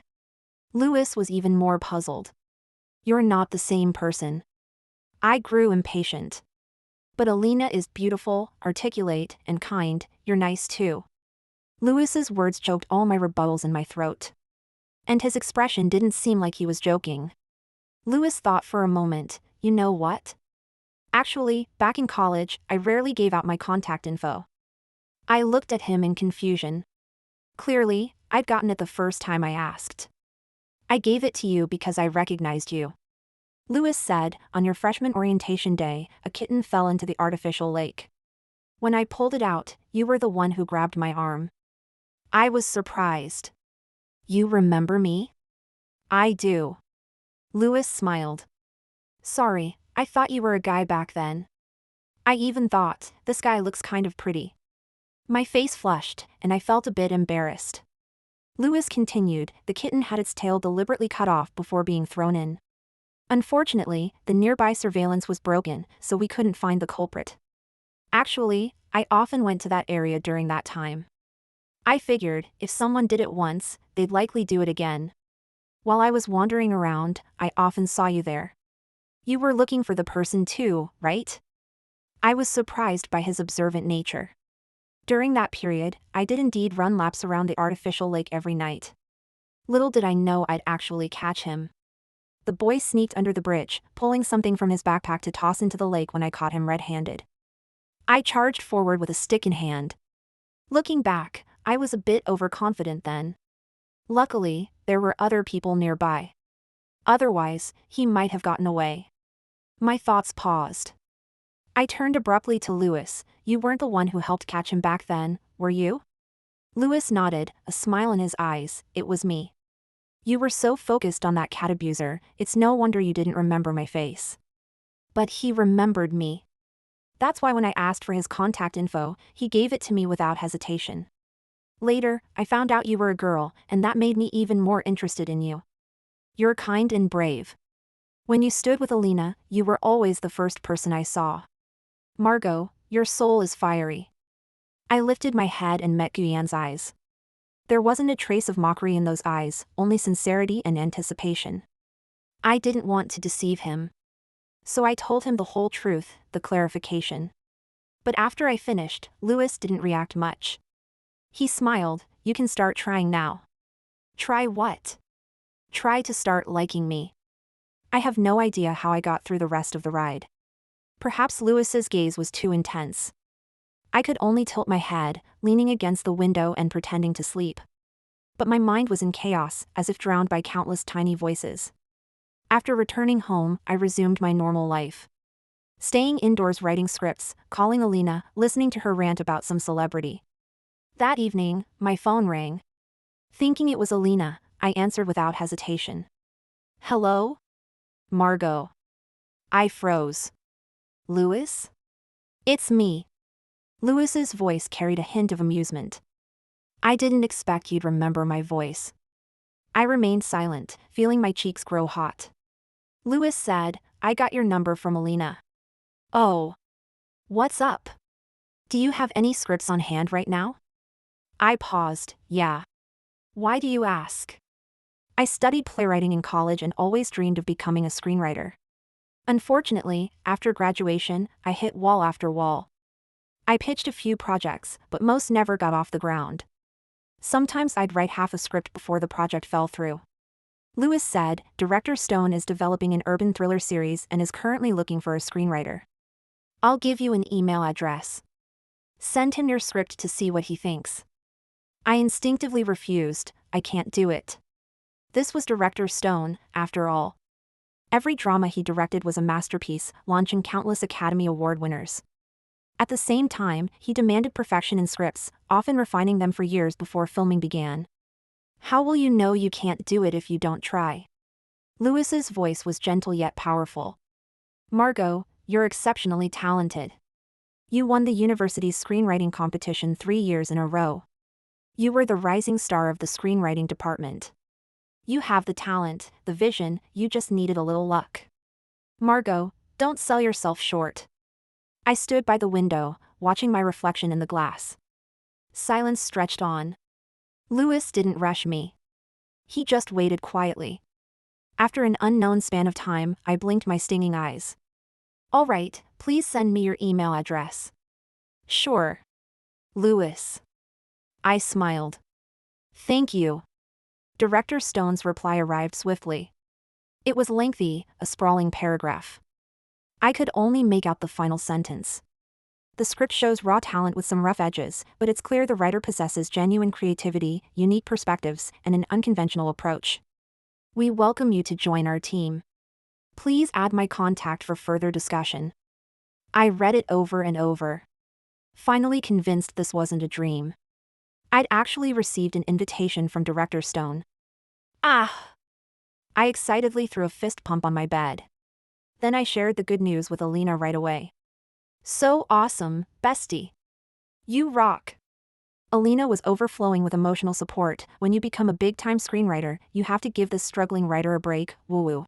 Lewis was even more puzzled. "You're not the same person." I grew impatient. "But Alina is beautiful, articulate, and kind. You're nice too." Lewis's words choked all my rebuttals in my throat. And his expression didn't seem like he was joking. Lewis thought for a moment. "You know what? Actually, back in college, I rarely gave out my contact info." I looked at him in confusion. Clearly, I'd gotten it the first time I asked. I gave it to you because I recognized you. Lewis said, on your freshman orientation day, a kitten fell into the artificial lake. When I pulled it out, you were the one who grabbed my arm. I was surprised. You remember me? I do. Lewis smiled. Sorry, I thought you were a guy back then. I even thought, this guy looks kind of pretty. My face flushed, and I felt a bit embarrassed. Lewis continued, the kitten had its tail deliberately cut off before being thrown in. Unfortunately, the nearby surveillance was broken, so we couldn't find the culprit. Actually, I often went to that area during that time. I figured, if someone did it once, they'd likely do it again. While I was wandering around, I often saw you there. You were looking for the person too, right? I was surprised by his observant nature. During that period, I did indeed run laps around the artificial lake every night. Little did I know I'd actually catch him. The boy sneaked under the bridge, pulling something from his backpack to toss into the lake when I caught him red-handed. I charged forward with a stick in hand. Looking back, I was a bit overconfident then. Luckily, there were other people nearby. Otherwise, he might have gotten away. My thoughts paused. I turned abruptly to Lewis. You weren't the one who helped catch him back then, were you? Lewis nodded, a smile in his eyes. It was me. You were so focused on that cat abuser, it's no wonder you didn't remember my face. But he remembered me. That's why when I asked for his contact info, he gave it to me without hesitation. Later, I found out you were a girl, and that made me even more interested in you. You're kind and brave. When you stood with Alina, you were always the first person I saw. Margot, your soul is fiery. I lifted my head and met Guyan's eyes. There wasn't a trace of mockery in those eyes, only sincerity and anticipation. I didn't want to deceive him. So I told him the whole truth, the clarification. But after I finished, Lewis didn't react much. He smiled. You can start trying now. Try what? Try to start liking me. I have no idea how I got through the rest of the ride. Perhaps Lewis's gaze was too intense. I could only tilt my head, leaning against the window and pretending to sleep. But my mind was in chaos, as if drowned by countless tiny voices. After returning home, I resumed my normal life. Staying indoors writing scripts, calling Alina, listening to her rant about some celebrity. That evening, my phone rang. Thinking it was Alina, I answered without hesitation. Hello? Margot. I froze. Lewis? It's me. Lewis's voice carried a hint of amusement. I didn't expect you'd remember my voice. I remained silent, feeling my cheeks grow hot. Lewis said, I got your number from Alina. Oh. What's up? Do you have any scripts on hand right now? I paused. Yeah. Why do you ask? I studied playwriting in college and always dreamed of becoming a screenwriter. Unfortunately, after graduation, I hit wall after wall. I pitched a few projects, but most never got off the ground. Sometimes I'd write half a script before the project fell through. Lewis said, Director Stone is developing an urban thriller series and is currently looking for a screenwriter. I'll give you an email address. Send him your script to see what he thinks. I instinctively refused. I can't do it. This was Director Stone, after all. Every drama he directed was a masterpiece, launching countless Academy Award winners. At the same time, he demanded perfection in scripts, often refining them for years before filming began. How will you know you can't do it if you don't try? Lewis's voice was gentle yet powerful. Margot, you're exceptionally talented. You won the university's screenwriting competition 3 years in a row. You were the rising star of the screenwriting department. You have the talent, the vision, you just needed a little luck. Margot, don't sell yourself short. I stood by the window, watching my reflection in the glass. Silence stretched on. Lewis didn't rush me. He just waited quietly. After an unknown span of time, I blinked my stinging eyes. All right, please send me your email address. Sure. Lewis. I smiled. Thank you. Director Stone's reply arrived swiftly. It was lengthy, a sprawling paragraph. I could only make out the final sentence. The script shows raw talent with some rough edges, but it's clear the writer possesses genuine creativity, unique perspectives, and an unconventional approach. We welcome you to join our team. Please add my contact for further discussion. I read it over and over. Finally convinced this wasn't a dream. I'd actually received an invitation from Director Stone. Ah! I excitedly threw a fist pump on my bed. Then I shared the good news with Alina right away. So awesome, bestie. You rock. Alina was overflowing with emotional support. When you become a big-time screenwriter, you have to give this struggling writer a break, woo-woo.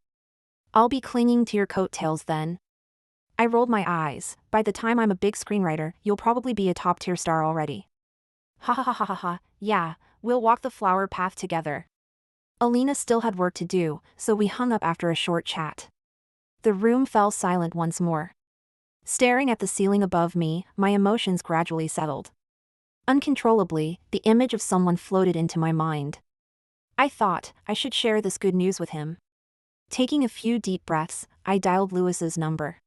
I'll be clinging to your coattails then. I rolled my eyes. By the time I'm a big screenwriter, you'll probably be a top-tier star already. Ha ha ha ha ha ha, yeah, we'll walk the flower path together. Alina still had work to do, so we hung up after a short chat. The room fell silent once more. Staring at the ceiling above me, my emotions gradually settled. Uncontrollably, the image of someone floated into my mind. I thought I should share this good news with him. Taking a few deep breaths, I dialed Lewis's number.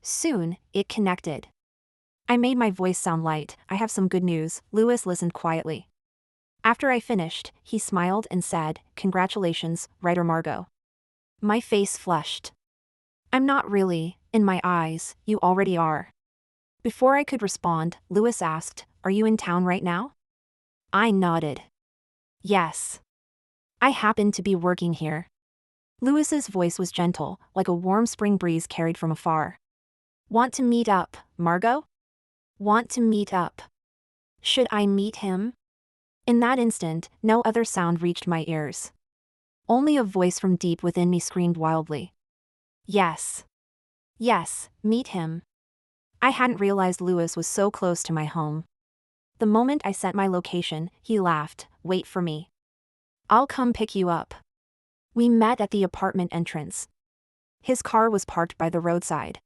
Soon, it connected. I made my voice sound light. I have some good news. Lewis listened quietly. After I finished, he smiled and said, "Congratulations, writer Margot." My face flushed. "I'm not really, in my eyes, you already are." Before I could respond, Lewis asked, "Are you in town right now?" I nodded. Yes. I happen to be working here. Lewis's voice was gentle, like a warm spring breeze carried from afar. Want to meet up, Margot? Want to meet up. Should I meet him? In that instant, no other sound reached my ears. Only a voice from deep within me screamed wildly. Yes. Yes, meet him. I hadn't realized Lewis was so close to my home. The moment I sent my location, he laughed, "Wait for me. I'll come pick you up." We met at the apartment entrance. His car was parked by the roadside.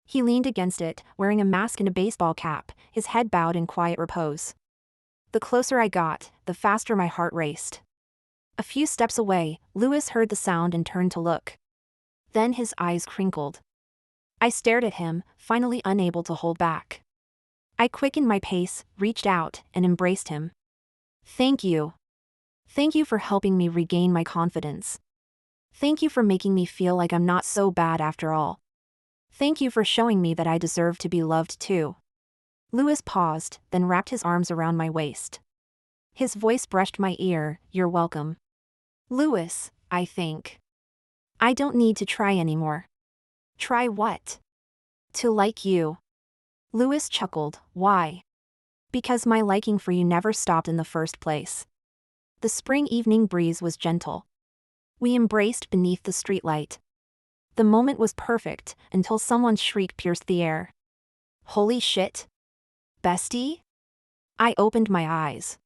He leaned against it, wearing a mask and a baseball cap, his head bowed in quiet repose. The closer I got, the faster my heart raced. A few steps away, Lewis heard the sound and turned to look. Then his eyes crinkled. I stared at him, finally unable to hold back. I quickened my pace, reached out, and embraced him. Thank you. Thank you for helping me regain my confidence. Thank you for making me feel like I'm not so bad after all. Thank you for showing me that I deserve to be loved too. Lewis paused, then wrapped his arms around my waist. His voice brushed my ear, "You're welcome." Lewis, I think. I don't need to try anymore. Try what? To like you. Lewis chuckled, "Why?" Because my liking for you never stopped in the first place. The spring evening breeze was gentle. We embraced beneath the streetlight. The moment was perfect, until someone's shriek pierced the air. Holy shit. Bestie? I opened my eyes.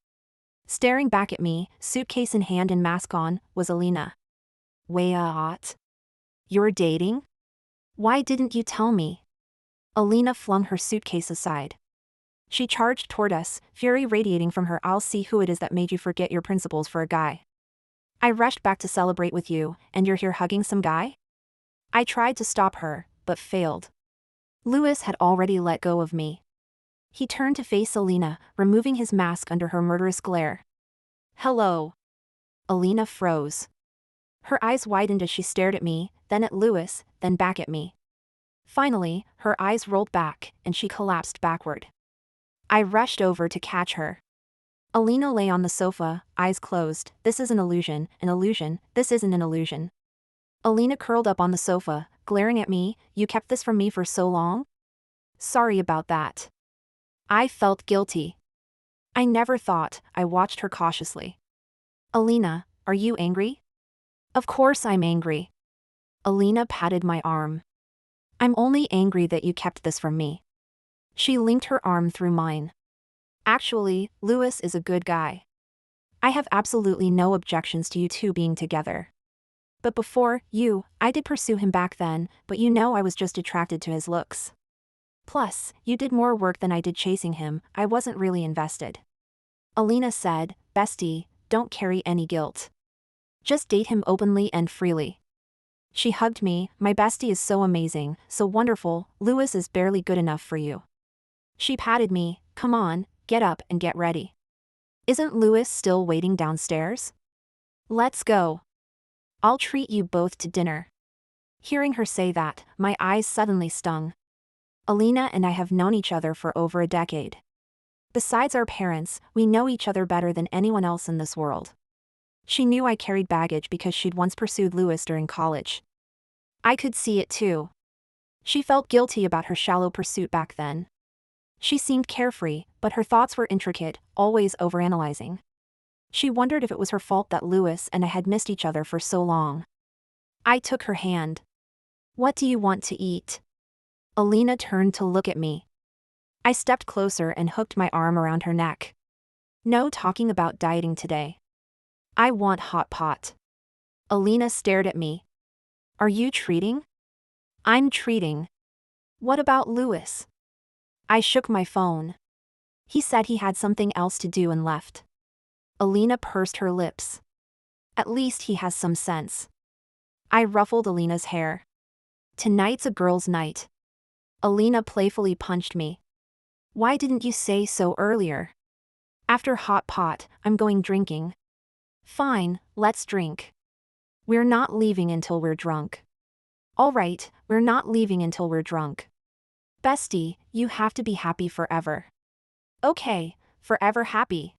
Staring back at me, suitcase in hand and mask on, was Alina. What? You're dating? Why didn't you tell me? Alina flung her suitcase aside. She charged toward us, fury radiating from her. I'll see who it is that made you forget your principles for a guy. I rushed back to celebrate with you, and you're here hugging some guy? I tried to stop her, but failed. Lewis had already let go of me. He turned to face Alina, removing his mask under her murderous glare. Hello. Alina froze. Her eyes widened as she stared at me, then at Lewis, then back at me. Finally, her eyes rolled back, and she collapsed backward. I rushed over to catch her. Alina lay on the sofa, eyes closed. This is an illusion, this isn't an illusion. Alina curled up on the sofa, glaring at me. You kept this from me for so long? Sorry about that. I felt guilty. I never thought. I watched her cautiously. Alina, are you angry? Of course I'm angry. Alina patted my arm. I'm only angry that you kept this from me. She linked her arm through mine. Actually, Lewis is a good guy. I have absolutely no objections to you two being together. But before you, I did pursue him back then, but you know I was just attracted to his looks. Plus, you did more work than I did chasing him. I wasn't really invested. Alina said, Bestie, don't carry any guilt. Just date him openly and freely. She hugged me. My bestie is so amazing, so wonderful. Lewis is barely good enough for you. She patted me. Come on, get up and get ready. Isn't Lewis still waiting downstairs? Let's go. I'll treat you both to dinner. Hearing her say that, my eyes suddenly stung. Alina and I have known each other for over a decade. Besides our parents, we know each other better than anyone else in this world. She knew I carried baggage because she'd once pursued Lewis during college. I could see it too. She felt guilty about her shallow pursuit back then. She seemed carefree, but her thoughts were intricate, always overanalyzing. She wondered if it was her fault that Lewis and I had missed each other for so long. I took her hand. What do you want to eat? Alina turned to look at me. I stepped closer and hooked my arm around her neck. No talking about dieting today. I want hot pot. Alina stared at me. Are you treating? I'm treating. What about Lewis? I shook my phone. He said he had something else to do and left. Alina pursed her lips. At least he has some sense. I ruffled Alina's hair. Tonight's a girls' night. Alina playfully punched me. Why didn't you say so earlier? After hot pot, I'm going drinking. Fine, let's drink. We're not leaving until we're drunk. All right, we're not leaving until we're drunk. Bestie, you have to be happy forever. Okay, forever happy.